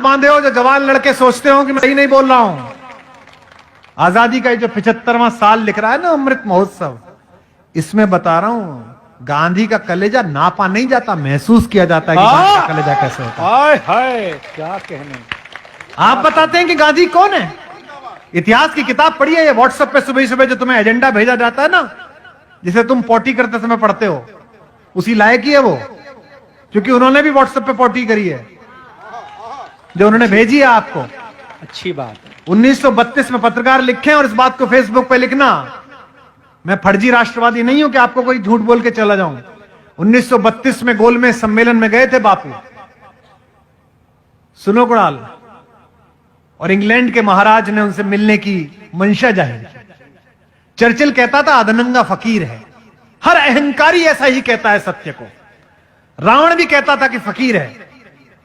बांधे हो जो जवान लड़के सोचते हो कि मैं सही नहीं बोल रहा हूं। आजादी का ये जो 75वां साल लिख रहा है ना अमृत महोत्सव, इसमें बता रहा हूं गांधी का कलेजा नापा नहीं जाता, महसूस किया जाता है कि गांधी का कलेजा कैसे होता है। हाय हाय क्या कहने। आप बताते हैं कि गांधी कौन है? इतिहास की किताब पढ़िए, ये व्हाट्सएप पे सुबह सुबह जो तुम्हें एजेंडा भेजा जाता है ना, जिसे तुम पोटी करते समय पढ़ते हो, उसी लायक ही है वो, क्योंकि उन्होंने भी व्हाट्सएप पे पोटी करी है जो उन्होंने भेजी है आपको। अच्छी बात है। 1932 में पत्रकार लिखे और इस बात को फेसबुक पे लिखना, मैं फर्जी राष्ट्रवादी नहीं हूं कि आपको कोई झूठ बोल के चला जाऊं। 1932 में गोलमेज सम्मेलन में गए थे बापू, सुनो कुणाल, और इंग्लैंड के महाराज ने उनसे मिलने की मंशा जाहिर की। चर्चिल कहता था अधनंगा फकीर है, हर अहंकारी ऐसा ही कहता है सत्य को। रावण भी कहता था कि फकीर है,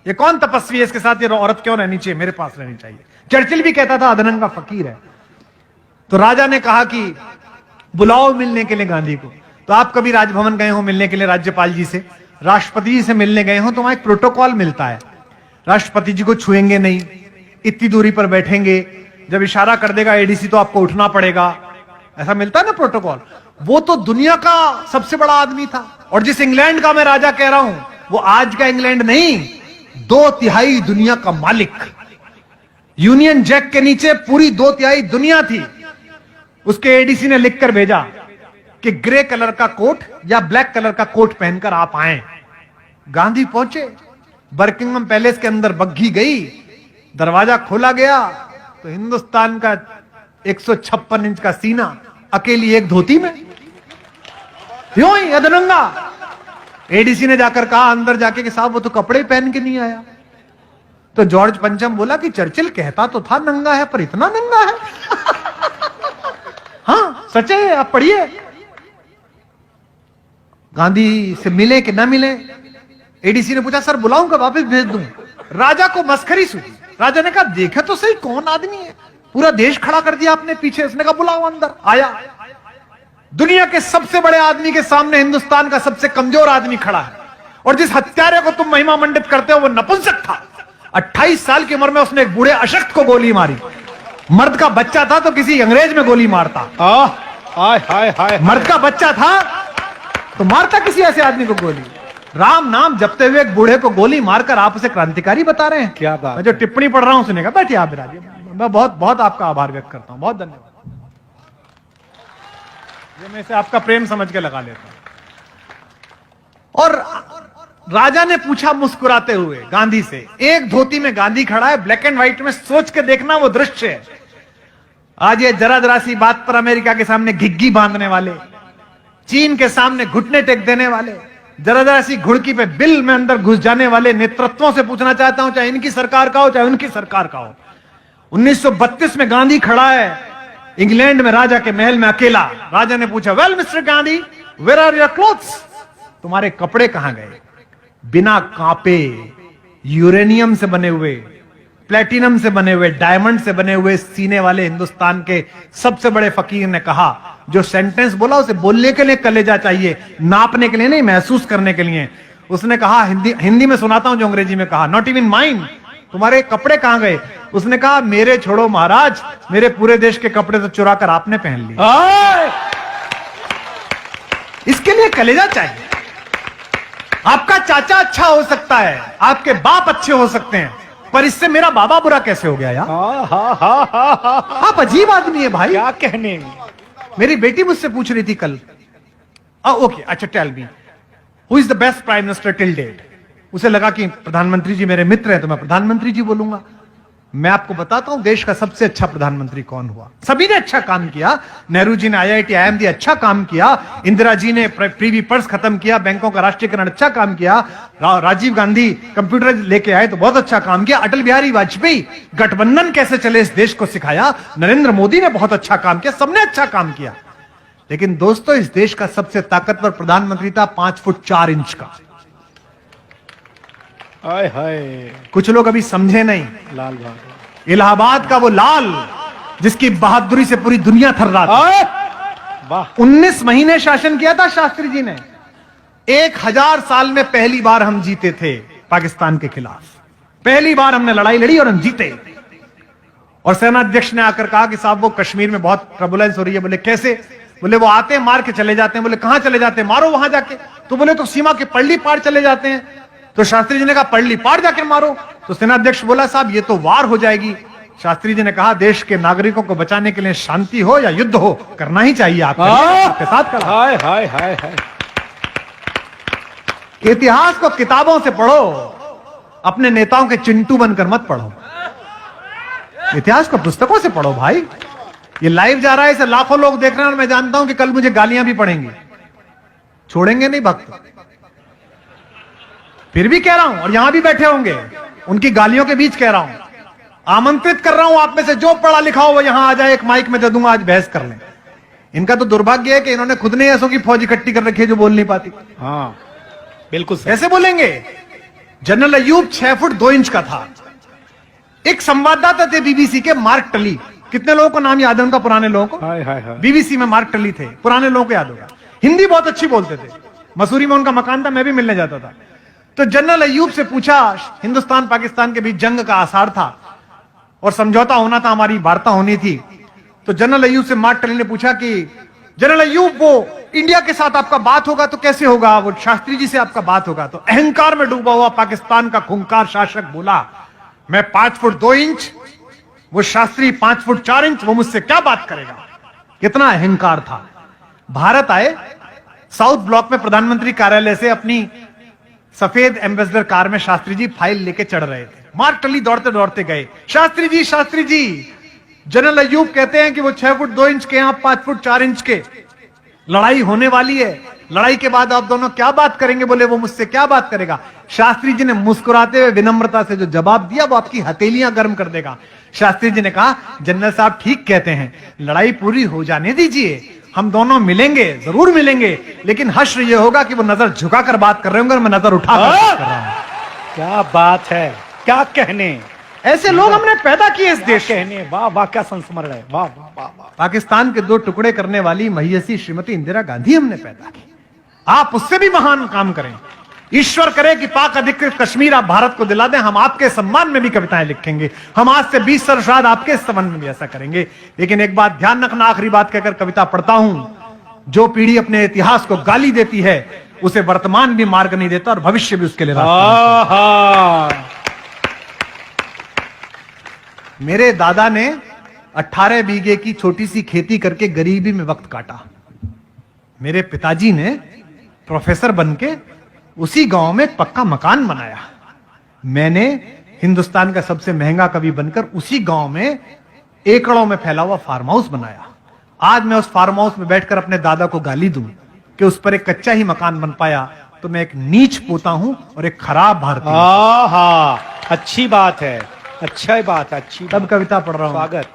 ये कौन तपस्वी है, इसके साथ ये औरत क्यों रहनी चाहिए, मेरे पास रहनी चाहिए। चर्चिल भी कहता था अधनंगा फकीर है। तो राजा ने कहा कि बुलाओ मिलने के लिए गांधी को। तो आप कभी राजभवन गए हो मिलने के लिए राज्यपाल जी से, राष्ट्रपति जी से मिलने गए हो, तो वहां एक प्रोटोकॉल मिलता है, राष्ट्रपति जी को छुएंगे नहीं, इतनी दूरी पर बैठेंगे, जब इशारा कर देगा एडीसी तो आपको उठना पड़ेगा, ऐसा मिलता है ना प्रोटोकॉल। वो तो दुनिया का सबसे बड़ा आदमी था, और जिस इंग्लैंड का मैं राजा कह रहा हूं वो आज का इंग्लैंड नहीं, 2/3 दुनिया का मालिक। यूनियन जैक के नीचे पूरी 2/3 दुनिया थी। उसके एडीसी ने लिखकर भेजा कि ग्रे कलर का कोट या ब्लैक कलर का कोट पहनकर आप आए। गांधी पहुंचे, बकिंगम पैलेस के अंदर बग्घी गई, दरवाजा खोला गया तो हिंदुस्तान का 156 इंच का सीना अकेली एक धोती में, यूं ही अधनंगा। एडीसी ने जाकर कहा अंदर जाके कि साहब वो तो कपड़े पहन के नहीं आया। तो जॉर्ज पंचम बोला कि चर्चिल कहता तो था नंगा है, पर इतना नंगा है। हाँ सच है, आप पढ़िए। गांधी से मिले कि ना मिले, एडीसी ने पूछा सर बुलाऊं का वापस भेज दूं। राजा को मस्खरी सूझी। राजा ने कहा देखे तो सही कौन आदमी है, पूरा देश खड़ा कर दिया आपने पीछे। उसने कहा बुलाओ अंदर। आया, दुनिया के सबसे बड़े आदमी के सामने हिंदुस्तान का सबसे कमजोर आदमी खड़ा है, और जिस हत्यारे को तुम महिमा मंडित करते हो वो नपुंसक था। 28 साल की उम्र में उसने एक बूढ़े अशक्त को गोली मारी। मर्द का बच्चा था तो किसी अंग्रेज में गोली मारता। हाय हाय हाय। मर्द का बच्चा था तो मारता किसी ऐसे आदमी को गोली। राम नाम जपते हुए एक बूढ़े को गोली मारकर आप उसे क्रांतिकारी बता रहे हैं। क्या बात। मैं जो टिप्पणी पढ़ रहा हूं सुने का, बैठिए आप विराजिए। मैं बहुत बहुत आपका आभार व्यक्त करता हूं, बहुत धन्यवाद। ये मैं इसे आपका प्रेम समझ के लगा लेता हूं। और राजा ने पूछा मुस्कुराते हुए गांधी से, एक धोती में गांधी खड़ा है, ब्लैक एंड व्हाइट में, सोच के देखना वो दृश्य है। आज ये जरा जरा सी बात पर अमेरिका के सामने घिग्गी बांधने वाले, चीन के सामने घुटने टेक देने वाले, जरा जरा सी घुड़की पे बिल में अंदर घुस जाने वाले नेतृत्वों से पूछना चाहता हूं, चाहे इनकी सरकार का हो चाहे उनकी सरकार का हो। 1932 में गांधी खड़ा है इंग्लैंड में राजा के महल में अकेला। राजा ने पूछा well mister Gandhi where are your clothes, तुम्हारे कपड़े कहां गए? बिना कांपे, यूरेनियम से बने हुए, प्लेटिनम से बने हुए, डायमंड से बने हुए सीने वाले हिंदुस्तान के सबसे बड़े फकीर ने कहा, जो सेंटेंस बोला उसे बोलने के लिए कलेजा चाहिए, नापने के लिए नहीं, महसूस करने के लिए। उसने कहा, हिंदी में सुनाता हूं जो अंग्रेजी में कहा, नॉट इवन माइन, तुम्हारे कपड़े कहां गए? उसने कहा मेरे छोड़ो महाराज, मेरे पूरे देश के कपड़े तो चुरा कर आपने पहन लिए। इसके लिए कलेजा चाहिए। आपका चाचा अच्छा हो सकता है, आपके बाप अच्छे हो सकते हैं, पर इससे मेरा बाबा बुरा कैसे हो गया यार? आप अजीब आदमी है भाई। क्या कहने। मेरी बेटी मुझसे पूछ रही थी कल, ओके अच्छा tell me who is the best prime minister till date. उसे लगा कि प्रधानमंत्री जी मेरे मित्र हैं तो मैं प्रधानमंत्री जी बोलूंगा। मैं आपको बताता हूं देश का सबसे अच्छा प्रधानमंत्री कौन हुआ। सभी ने अच्छा काम किया, नेहरू जी ने IIT IMD अच्छा काम किया, इंदिरा जी ने प्रीवी पर्स खत्म किया, बैंकों का राष्ट्रीयकरण अच्छा काम किया, राजीव गांधी कंप्यूटर लेके आए तो बहुत अच्छा काम किया, अटल बिहारी वाजपेयी गठबंधन कैसे चले इस देश को सिखाया, नरेंद्र मोदी ने बहुत अच्छा काम किया, सबने अच्छा काम किया। लेकिन दोस्तों इस देश का सबसे ताकतवर प्रधानमंत्री था 5 फुट 4 इंच का। हाय हाय। कुछ लोग अभी समझे नहीं। लाल बहादुर, इलाहाबाद का वो लाल जिसकी बहादुरी से पूरी दुनिया थर्रा थी। वाह। 19 महीने शासन किया था शास्त्री जी ने। 1000 साल में पहली बार हम जीते थे पाकिस्तान के खिलाफ। पहली बार हमने लड़ाई लड़ी और हम जीते। और सेनाध्यक्ष ने आकर कहा कि साहब वो कश्मीर में बहुत ट्रबुलेंस हो रही है। बोले कैसे? बोले वो आते हैं मार के चले जाते हैं। बोले कहां चले जाते हैं? मारो वहां जाके। तो बोले तो सीमा के पल्ली पार चले जाते हैं। तो शास्त्री जी ने कहा पल्ली पार जाके मारो। तो सेनाध्यक्ष बोला साहब ये तो वार हो जाएगी। शास्त्री जी ने कहा देश के नागरिकों को बचाने के लिए शांति हो या युद्ध हो करना ही चाहिए। आपके साथ खड़ा। हाय हाय हाय हाय। इतिहास को किताबों से पढ़ो, अपने नेताओं के चिंटू बनकर मत पढ़ो। इतिहास को पुस्तकों से पढ़ो भाई। ये लाइव जा रहा है, इसे लाखों लोग देख रहे हैं और मैं जानता हूं कि कल मुझे गालियां भी पड़ेंगी। छोड़ेंगे नहीं भक्त। फिर भी कह रहा हूं और यहां भी बैठे होंगे, उनकी गालियों के बीच कह रहा हूं, आमंत्रित कर रहा हूं आप में से जो पढ़ा लिखा हो वो यहां आ जाए, एक माइक में दे दूंगा, आज बहस कर लें। इनका तो दुर्भाग्य है कि इन्होंने खुद ने ऐसों की फौज इकट्ठी कर रखी है जो बोल नहीं पाती। हाँ बिल्कुल सही। कैसे बोलेंगे? जनरल अयूब 6 फुट 2 इंच का था। एक संवाददाता थे बीबीसी के, मार्क टली। कितने लोगों को नाम याद है उनका? पुराने लोगों को। हाय हाय हाय। बीबीसी में मार्क टली थे, पुराने लोगों को याद होगा। हिंदी बहुत अच्छी बोलते थे। मसूरी में उनका मकान था, मैं भी मिलने जाता था। तो जनरल अयूब से पूछा, हिंदुस्तान पाकिस्तान के बीच जंग का आसार था और समझौता होना था, हमारी वार्ता होनी थी। तो जनरल अयूब से मार्क टली ने पूछा कि जनरल अयूब वो इंडिया के साथ आपका बात होगा तो कैसे होगा? वो शास्त्री जी से आपका बात होगा। तो अहंकार में डूबा हुआ पाकिस्तान का खूंखार शासक बोला मैं 5 फुट 2 इंच, वो शास्त्री 5 फुट 4 इंच, वो मुझसे क्या बात करेगा? कितना अहंकार था। भारत आए, साउथ ब्लॉक में प्रधानमंत्री कार्यालय से अपनी सफेद एम्बेसडर कार में शास्त्री जी फाइल लेके चढ़ रहे थे। मार्क टली दौड़ते दौड़ते गए, शास्त्री जी जनरल अयूब कहते हैं कि वो 6 फुट 2 इंच के, आप 5 फुट 4 इंच के, लड़ाई होने वाली है, लड़ाई के बाद आप दोनों क्या बात करेंगे? बोले वो मुझसे क्या बात करेगा? शास्त्री जी ने मुस्कुराते हुए विनम्रता से जो जवाब दिया वो आपकी हथेलियां गर्म कर देगा। शास्त्री जी ने कहा जनरल साहब ठीक कहते हैं, लड़ाई पूरी हो जाने दीजिए, हम दोनों मिलेंगे, जरूर मिलेंगे, लेकिन हश्र ये होगा कि वो नजर झुकाकर बात कर रहे होंगे और मैं नजर उठाकर बात कर रहा हूं। क्या बात है, क्या कहने। ऐसे लोग हमने पैदा किए इस देश। कहने वाह वाह, क्या संस्मरण है, वाह वाह वाह वाह। पाकिस्तान के 2 टुकड़े करने वाली महियसी श्रीमती इंदिरा गांधी हमने पैदा की। आप उससे भी महान काम करें। ईश्वर करे कि पाक अधिकृत कश्मीर आप भारत को दिला दें। हम आपके सम्मान में भी कविताएं लिखेंगे। हम आज से 20 वर्ष बाद आपके संबंध में भी ऐसा करेंगे। लेकिन एक बात ध्यान रखना, आखिरी बात कहकर कविता पढ़ता हूं, जो पीढ़ी अपने इतिहास को गाली देती है उसे वर्तमान भी मार्ग नहीं देता और भविष्य भी उसके लिए रास्ता नहीं। मेरे दादा ने 18 बीघे की छोटी सी खेती करके गरीबी में वक्त काटा। मेरे पिताजी ने प्रोफेसर बनके उसी गांव में एक पक्का मकान बनाया। मैंने हिंदुस्तान का सबसे महंगा कवि बनकर उसी गांव में एकड़ों में फैला हुआ फार्म हाउस बनाया। आज मैं उस फार्म हाउस में बैठकर अपने दादा को गाली दूं कि उस पर एक कच्चा ही मकान बन पाया तो मैं एक नीच पोता हूं और एक खराब भारतीय। अच्छी बात है, अच्छा बात है, अच्छी। तब कविता पढ़ रहा हूं। स्वागत।